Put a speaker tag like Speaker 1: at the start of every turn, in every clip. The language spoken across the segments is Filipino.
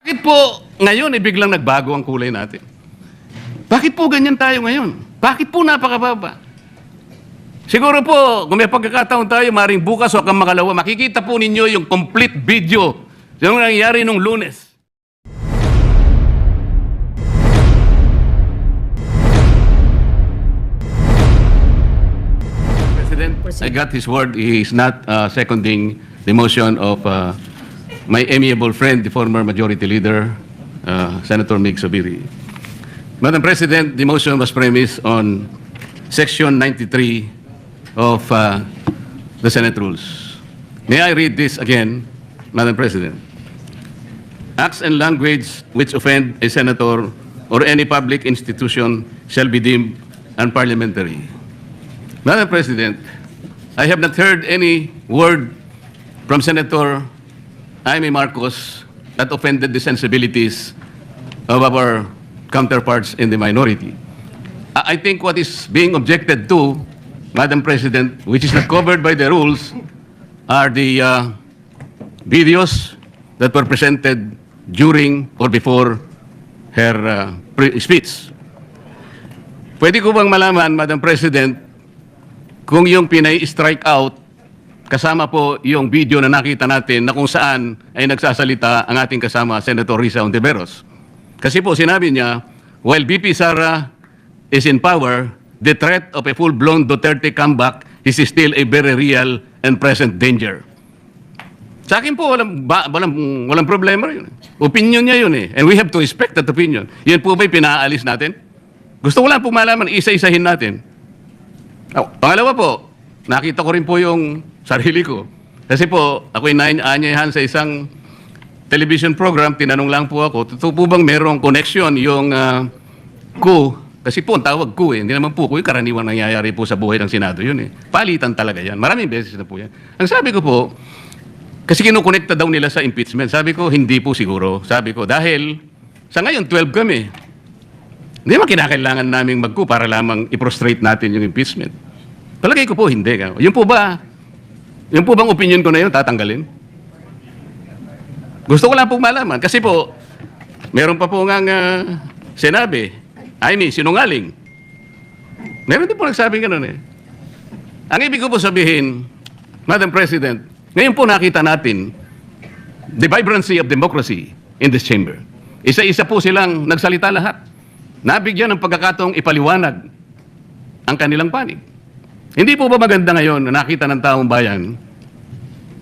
Speaker 1: Bakit po ngayon biglang nagbago ang kulay natin? Bakit po ganyan tayo ngayon? Bakit po napakababa? Siguro po, kung may pagkakataon tayo, maring bukas o kang makalawa, makikita po ninyo yung complete video yung nangyari nung Lunes. President, I got his word. He is not seconding the motion of my amiable friend, the former Majority Leader, Senator Mig Zubiri. Madam President, the motion was premised on Section 93 of the Senate Rules. May I read this again, Madam President? Acts and language which offend a senator or any public institution shall be deemed unparliamentary. Madam President, I have not heard any word from Senator Jaime Marcos that offended the sensibilities of our counterparts in the minority. I think what is being objected to, Madam President, which is not covered by the rules, are the videos that were presented during or before her speech. Pwede ko bang malaman, Madam President, kung yung pinay-strike out, kasama po yung video na nakita natin na kung saan ay nagsasalita ang ating kasama, Senator Risa Hontiveros. Kasi po sinabi niya, while BP Sara is in power, the threat of a full-blown Duterte comeback is still a very real and present danger. Sa akin po, walang problema yun. Opinion niya yun eh. And we have to respect that opinion. Yan po ba'y pinaalis natin? Gusto ko lang po malaman, isa-isahin natin. Pangalawa po, nakita ko rin po yung sarili ko. Kasi po, ako'y naanyayahan sa isang television program, tinanong lang po ako, totoo po bang merong connection yung coup? Kasi po, ang tawag coup eh. Hindi naman po coup, yung karaniwang nangyayari po sa buhay ng Senado yun eh. Palitan talaga yan. Maraming beses na po yan. Ang sabi ko po, kasi kinukonekta daw nila sa impeachment. Sabi ko, hindi po siguro. Sabi ko, dahil sa ngayon, 12 kami. Hindi naman kinakailangan naming mag-coup para lamang i-prostrate natin yung impeachment. Palagay ko po, hindi. Yung po bang opinion ko na yun, tatanggalin? Gusto ko lang pong malaman. Kasi po, meron pa po ngang sinabi, Jaime, sinungaling. Meron din po nagsabing gano'n eh. Ang ibig ko po sabihin, Madam President, ngayon po nakita natin the vibrancy of democracy in this chamber. Isa-isa po silang nagsalita lahat. Nabigyan ng pagkakataong ipaliwanag ang kanilang panig. Hindi po ba maganda ngayon na nakita ng taong bayan,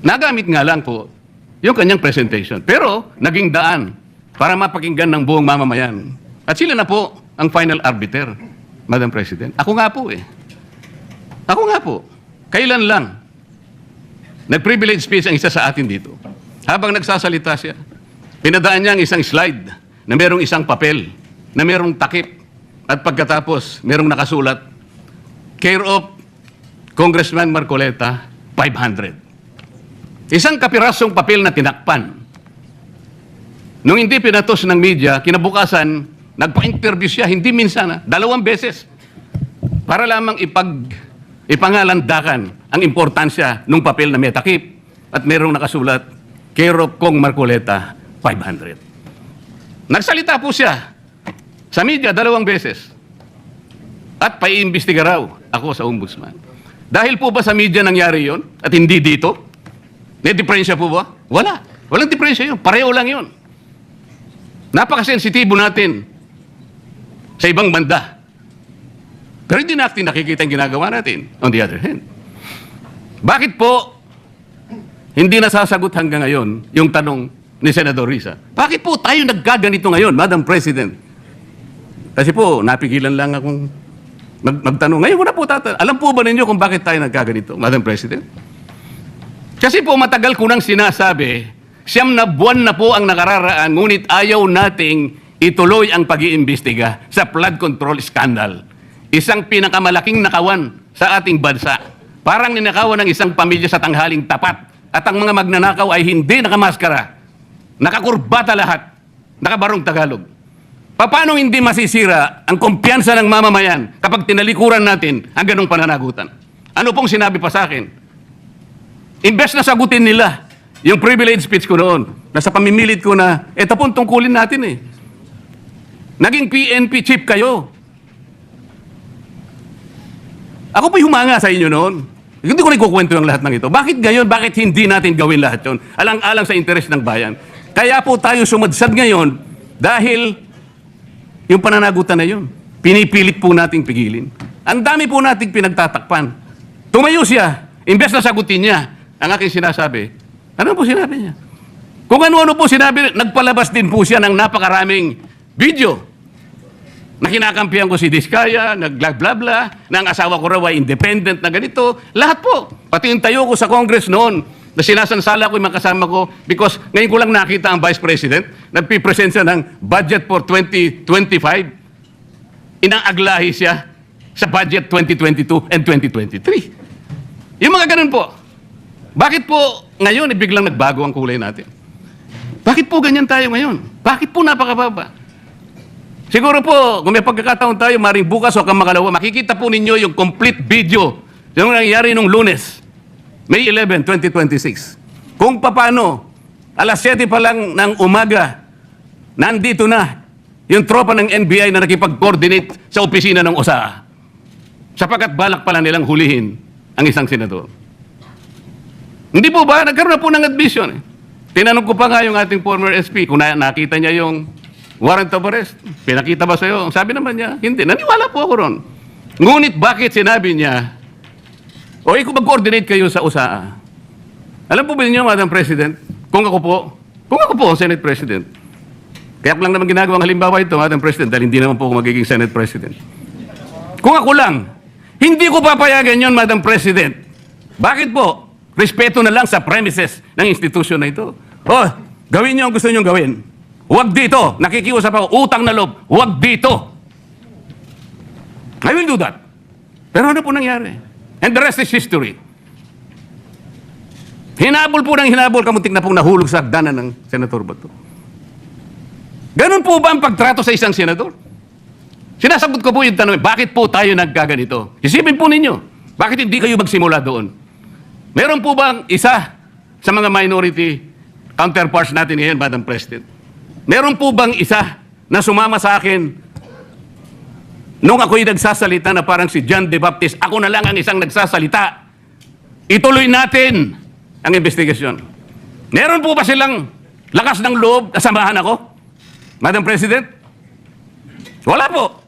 Speaker 1: nagamit nga lang po yung kanyang presentation. Pero naging daan para mapakinggan ng buong mamamayan. At sila na po ang final arbiter, Madam President. Ako nga po eh. Ako nga po. Kailan lang nag-privilege speech ang isa sa atin dito. Habang nagsasalita siya, pinadaan niya ang isang slide na merong isang papel, na merong takip, at pagkatapos merong nakasulat, care of Congressman Marcoleta, 500. Isang kapirasong papel na tinakpan. Nung hindi pinatos ng media, kinabukasan, nagpa-interview siya, hindi minsan, 2 beses, para lamang ipangalandakan ang importansya ng papel na may takip at merong nakasulat, care of Kong Marcoleta, 500. Nagsalita po siya sa media 2 beses at paiimbestiga raw ako sa ombudsman. Dahil po ba sa media nangyari yon at hindi dito? May diferensya po ba? Wala. Walang diferensya yun. Pareho lang yun. Napakasensitibo natin sa ibang banda. Pero hindi natin nakikita ang ginagawa natin. On the other hand, bakit po hindi nasasagot hanggang ngayon yung tanong ni Senador Risa? Bakit po tayo nagkaganito ngayon, Madam President? Kasi po, napigilan lang akong magtanong. Ngayon ko na po alam po ba ninyo kung bakit tayo nagkaganito, Madam President? Kasi po matagal ko nang sinasabi, 9 na buwan na po ang nakararaan, ngunit ayaw nating ituloy ang pag-iimbestiga sa flood control scandal. Isang pinakamalaking nakawan sa ating bansa. Parang ninakawan ng isang pamilya sa tanghaling tapat. At ang mga magnanakaw ay hindi nakamaskara. Nakakurbata lahat. Nakabarong Tagalog. Paano hindi masisira ang kumpiyansa ng mamamayan kapag tinalikuran natin ang ganong pananagutan? Ano pong sinabi pa sa akin? Imbes na sagutin nila yung privilege speech ko noon. Nasa pamimilit ko na, ito po ang tungkulin natin eh. Naging PNP chief kayo. Ako po'y humanga sa inyo noon. Hindi ko rin kukwento yung lahat ng ito. Bakit gayon? Bakit hindi natin gawin lahat yun? Alang-alang sa interes ng bayan. Kaya po tayo sumadsad ngayon dahil yung pananagutan na yun, pinipilit po nating pigilin. Ang dami po nating pinagtatakpan. Tumayo siya, imbes na sagutin niya ang aking sinasabi. Ano po sinabi niya? Kung ano-ano po sinabi, nagpalabas din po siya ng napakaraming video na kinakampihan ko si Diskaya, nag-blah-blah-blah, na ang asawa ko raw ay independent na ganito. Lahat po. Pati yung tayo ko sa Congress noon, na sinasansala ko yung mga kasama ko because ngayon ko lang nakita ang Vice President, nagpipresent siya ng budget for 2025. Inaaglahi siya sa budget 2022 and 2023. Yung mga ganun po. Bakit po ngayon biglang nagbago ang kulay natin? Bakit po ganyan tayo ngayon? Bakit po napakababa? Siguro po, kung may pagkakataon tayo, maring bukas o kamakalawa, makikita po ninyo yung complete video yung nangyari nung Lunes, May 11, 2026. Kung paano, alas 7 pa lang ng umaga, nandito na yung tropa ng NBI na nakipag-coordinate sa opisina ng OSA. Sapagkat balak pala nilang hulihin ang isang senador. Hindi po ba? Nagkaroon na po ng admission. Tinanong ko pa nga yung ating former SP kung nakita niya yung warrant of arrest. Pinakita ba sa'yo? Sabi naman niya, hindi. Naniwala po ako ron. Ngunit bakit sinabi niya, o kung mag-coordinate kayo sa USAA. Alam po ba niyo, Madam President, kung ako po ang Senate President, kaya ko lang naman ginagawang halimbawa ito, Madam President, dahil hindi naman po ako magiging Senate President. Kung ako lang, hindi ko papayagan yon, Madam President. Bakit po? Respeto na lang sa premises ng institusyon na ito. Oh, gawin niyo ang gusto niyo gawin. Huwag dito. Nakikiusap ako. Utang na loob. Huwag dito. I will do that. Pero ano po nangyari? And the rest is history. Hinabol po ng hinabol. Kamuntik na pong nahulog sa hagdanan ng Senator Bato. Ganun po ba ang pagtrato sa isang senador? Sinasagot ko po yung tanong, bakit po tayo nagkaganito? Isipin po ninyo, bakit hindi kayo magsimula doon? Meron po bang isa sa mga minority counterparts natin ngayon, Madam President? Meron po bang isa na sumama sa akin nung ako'y nagsasalita na parang si John the Baptist, ako na lang ang isang nagsasalita. Ituloy natin ang investigasyon. Meron po ba silang lakas ng loob na samahan ako? Madam President? Wala po.